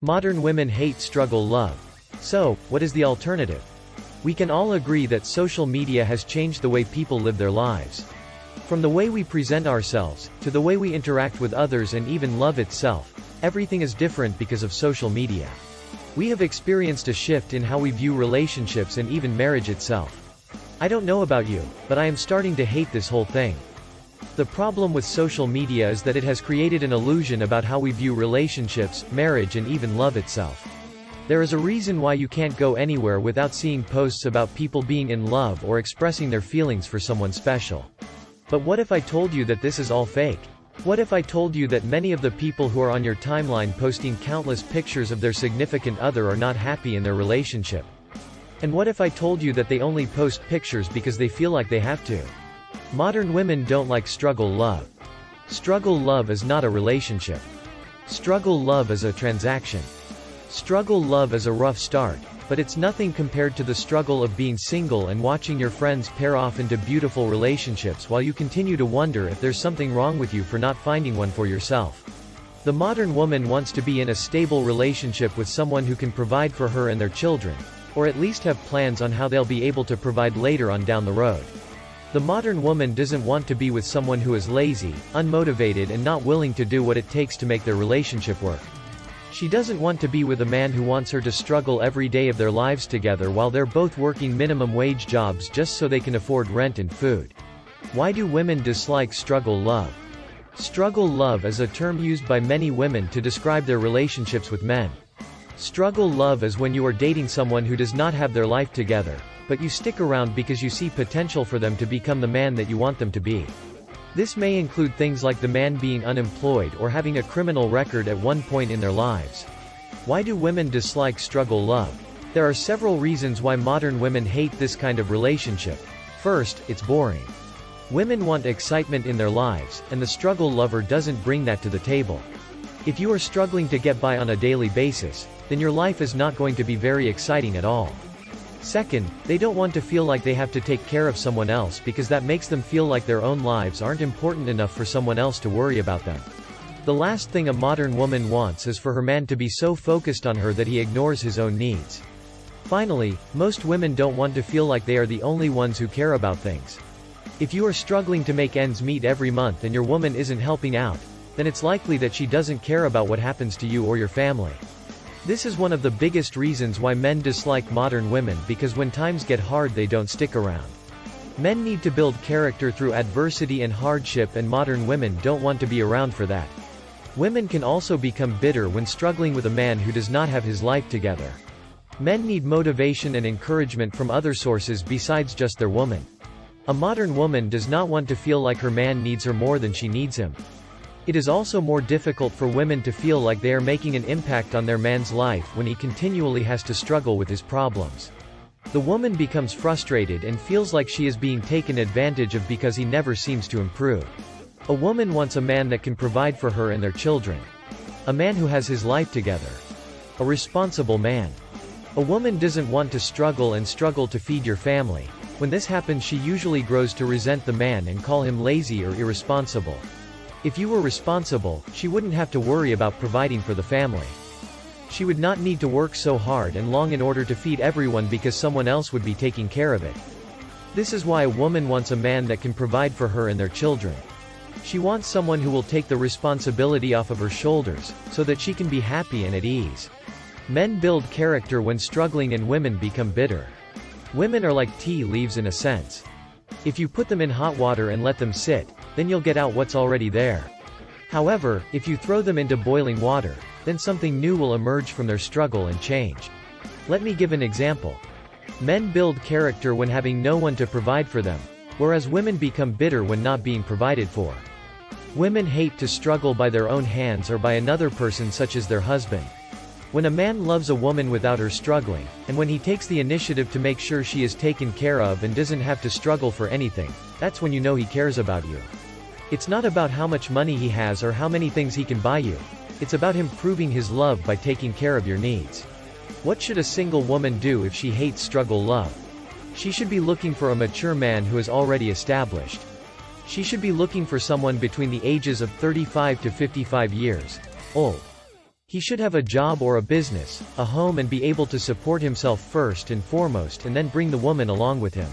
Modern women hate struggle love. So, what is the alternative? We can all agree that social media has changed the way people live their lives. From the way we present ourselves, to the way we interact with others and even love itself, everything is different because of social media. We have experienced a shift in how we view relationships and even marriage itself. I don't know about you, but I am starting to hate this whole thing. The problem with social media is that it has created an illusion about how we view relationships, marriage and even love itself. There is a reason why you can't go anywhere without seeing posts about people being in love or expressing their feelings for someone special. But what if I told you that this is all fake? What if I told you that many of the people who are on your timeline posting countless pictures of their significant other are not happy in their relationship? And what if I told you that they only post pictures because they feel like they have to? Modern women don't like struggle love. Struggle love is not a relationship. Struggle love is a transaction. Struggle love is a rough start, but it's nothing compared to the struggle of being single and watching your friends pair off into beautiful relationships while you continue to wonder if there's something wrong with you for not finding one for yourself. The modern woman wants to be in a stable relationship with someone who can provide for her and their children, or at least have plans on how they'll be able to provide later on down the road. The modern woman doesn't want to be with someone who is lazy, unmotivated and not willing to do what it takes to make their relationship work. She doesn't want to be with a man who wants her to struggle every day of their lives together while they're both working minimum wage jobs just so they can afford rent and food. Why do women dislike struggle love? Struggle love is a term used by many women to describe their relationships with men. Struggle love is when you are dating someone who does not have their life together, but you stick around because you see potential for them to become the man that you want them to be. This may include things like the man being unemployed or having a criminal record at one point in their lives. Why do women dislike struggle love? There are several reasons why modern women hate this kind of relationship. First, it's boring. Women want excitement in their lives, and the struggle lover doesn't bring that to the table. If you are struggling to get by on a daily basis, then your life is not going to be very exciting at all. Second, they don't want to feel like they have to take care of someone else because that makes them feel like their own lives aren't important enough for someone else to worry about them. The last thing a modern woman wants is for her man to be so focused on her that he ignores his own needs. Finally, most women don't want to feel like they are the only ones who care about things. If you are struggling to make ends meet every month and your woman isn't helping out, then it's likely that she doesn't care about what happens to you or your family. This is one of the biggest reasons why men dislike modern women, because when times get hard they don't stick around. Men need to build character through adversity and hardship, and modern women don't want to be around for that. Women can also become bitter when struggling with a man who does not have his life together. Men need motivation and encouragement from other sources besides just their woman. A modern woman does not want to feel like her man needs her more than she needs him. It is also more difficult for women to feel like they are making an impact on their man's life when he continually has to struggle with his problems. The woman becomes frustrated and feels like she is being taken advantage of because he never seems to improve. A woman wants a man that can provide for her and their children. A man who has his life together. A responsible man. A woman doesn't want to struggle to feed your family. When this happens, she usually grows to resent the man and call him lazy or irresponsible. If you were responsible, she wouldn't have to worry about providing for the family. She would not need to work so hard and long in order to feed everyone because someone else would be taking care of it. This is why a woman wants a man that can provide for her and their children. She wants someone who will take the responsibility off of her shoulders, so that she can be happy and at ease. Men build character when struggling and women become bitter. Women are like tea leaves in a sense. If you put them in hot water and let them sit, then you'll get out what's already there. However, if you throw them into boiling water, then something new will emerge from their struggle and change. Let me give an example. Men build character when having no one to provide for them, whereas women become bitter when not being provided for. Women hate to struggle by their own hands or by another person such as their husband. When a man loves a woman without her struggling, and when he takes the initiative to make sure she is taken care of and doesn't have to struggle for anything, that's when you know he cares about you. It's not about how much money he has or how many things he can buy you. It's about him proving his love by taking care of your needs. What should a single woman do if she hates struggle love? She should be looking for a mature man who is already established. She should be looking for someone between the ages of 35 to 55 years old. He should have a job or a business, a home, and be able to support himself first and foremost, and then bring the woman along with him.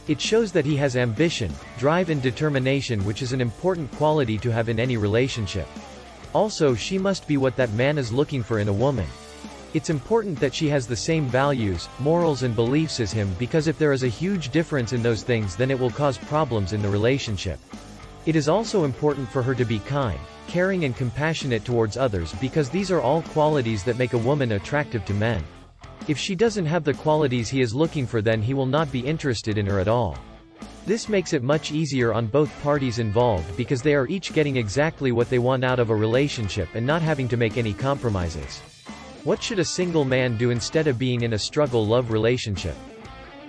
It shows that he has ambition, drive and determination, which is an important quality to have in any relationship. Also, she must be what that man is looking for in a woman. It's important that she has the same values, morals and beliefs as him, because if there is a huge difference in those things, then it will cause problems in the relationship. It is also important for her to be kind, caring and compassionate towards others, because these are all qualities that make a woman attractive to men. If she doesn't have the qualities he is looking for, then he will not be interested in her at all. This makes it much easier on both parties involved, because they are each getting exactly what they want out of a relationship and not having to make any compromises. What should a single man do instead of being in a struggle-love relationship?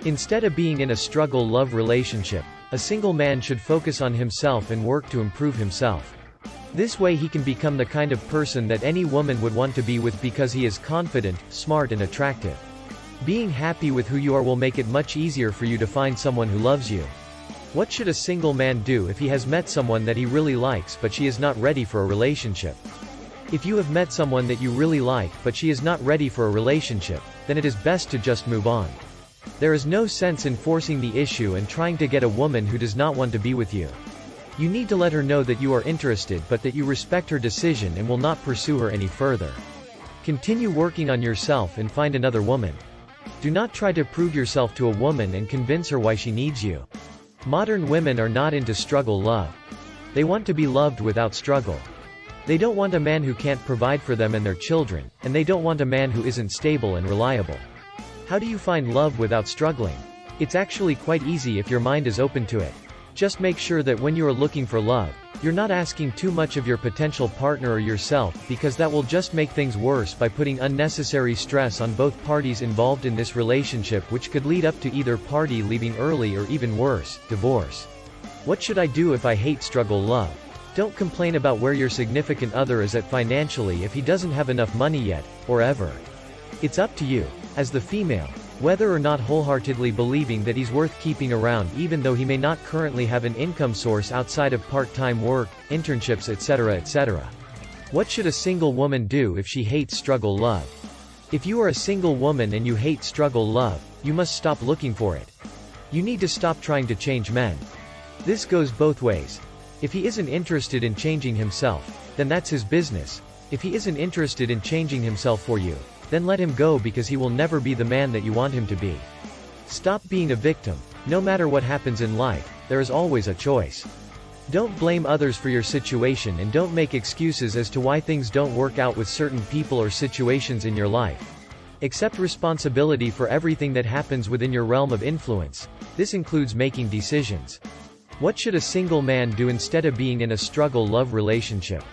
Instead of being in a struggle-love relationship, a single man should focus on himself and work to improve himself. This way he can become the kind of person that any woman would want to be with, because he is confident, smart and attractive. Being happy with who you are will make it much easier for you to find someone who loves you. What should a single man do if he has met someone that he really likes but she is not ready for a relationship? If you have met someone that you really like but she is not ready for a relationship, then it is best to just move on. There is no sense in forcing the issue and trying to get a woman who does not want to be with you. You need to let her know that you are interested but that you respect her decision and will not pursue her any further. Continue working on yourself and find another woman. Do not try to prove yourself to a woman and convince her why she needs you. Modern women are not into struggle love. They want to be loved without struggle. They don't want a man who can't provide for them and their children, and they don't want a man who isn't stable and reliable. How do you find love without struggling? It's actually quite easy if your mind is open to it. Just make sure that when you are looking for love, you're not asking too much of your potential partner or yourself, because that will just make things worse by putting unnecessary stress on both parties involved in this relationship, which could lead up to either party leaving early or even worse, divorce. What should I do if I hate struggle love? Don't complain about where your significant other is at financially if he doesn't have enough money yet, or ever. It's up to you, as the female, whether or not wholeheartedly believing that he's worth keeping around, even though he may not currently have an income source outside of part-time work, internships, etc., etc. What should a single woman do if she hates struggle love? If you are a single woman and you hate struggle love, you must stop looking for it. You need to stop trying to change men. This goes both ways. If he isn't interested in changing himself, then that's his business. If he isn't interested in changing himself for you, then let him go, because he will never be the man that you want him to be. Stop being a victim. No matter what happens in life, there is always a choice. Don't blame others for your situation, and don't make excuses as to why things don't work out with certain people or situations in your life. Accept responsibility for everything that happens within your realm of influence. This includes making decisions. What should a single man do instead of being in a struggle-love relationship?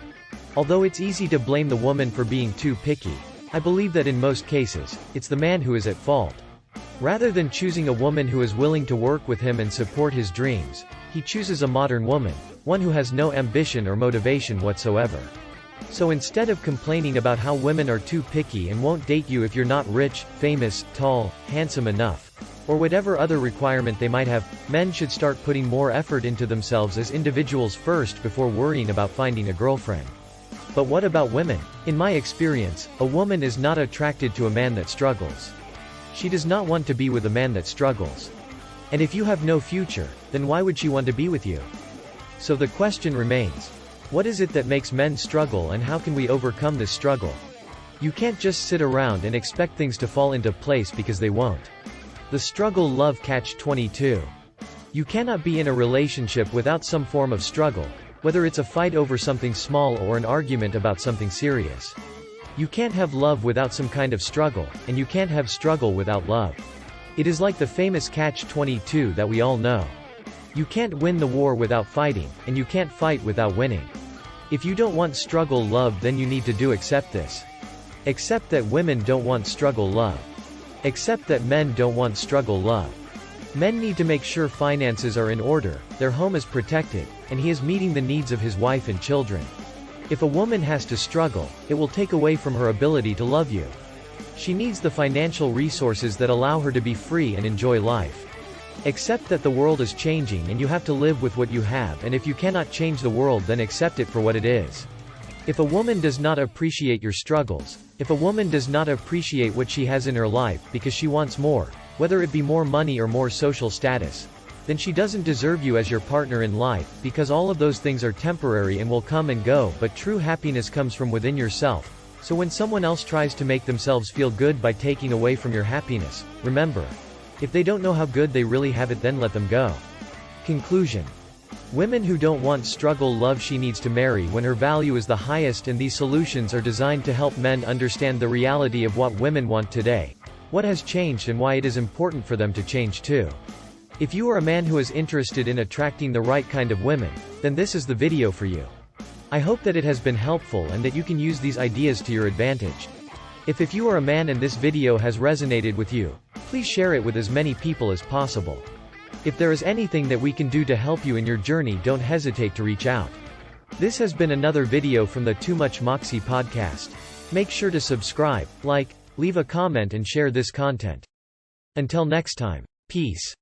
Although it's easy to blame the woman for being too picky, I believe that in most cases, it's the man who is at fault. Rather than choosing a woman who is willing to work with him and support his dreams, he chooses a modern woman, one who has no ambition or motivation whatsoever. So instead of complaining about how women are too picky and won't date you if you're not rich, famous, tall, handsome enough, or whatever other requirement they might have, men should start putting more effort into themselves as individuals first before worrying about finding a girlfriend. But what about women? In my experience, a woman is not attracted to a man that struggles. She does not want to be with a man that struggles. And if you have no future, then why would she want to be with you? So the question remains, what is it that makes men struggle, and how can we overcome this struggle? You can't just sit around and expect things to fall into place, because they won't. The struggle-love catch-22. You cannot be in a relationship without some form of struggle, whether it's a fight over something small or an argument about something serious. You can't have love without some kind of struggle, and you can't have struggle without love. It is like the famous catch-22 that we all know. You can't win the war without fighting, and you can't fight without winning. If you don't want struggle love, then you need to accept this. Accept that women don't want struggle love. Accept that men don't want struggle love. Men need to make sure finances are in order, their home is protected, and he is meeting the needs of his wife and children. If a woman has to struggle, it will take away from her ability to love you. She needs the financial resources that allow her to be free and enjoy life. Accept that the world is changing and you have to live with what you have, and if you cannot change the world, then accept it for what it is. If a woman does not appreciate your struggles, if a woman does not appreciate what she has in her life because she wants more, whether it be more money or more social status, then she doesn't deserve you as your partner in life, because all of those things are temporary and will come and go, but true happiness comes from within yourself. So when someone else tries to make themselves feel good by taking away from your happiness, remember, if they don't know how good they really have it, then let them go. Conclusion. Women who don't want struggle love she needs to marry when her value is the highest, and these solutions are designed to help men understand the reality of what women want today, what has changed and why it is important for them to change too. If you are a man who is interested in attracting the right kind of women, then this is the video for you. I hope that it has been helpful and that you can use these ideas to your advantage. If you are a man and this video has resonated with you, please share it with as many people as possible. If there is anything that we can do to help you in your journey, don't hesitate to reach out. This has been another video from the Too Much Moxie podcast. Make sure to subscribe, like, leave a comment and share this content. Until next time, peace.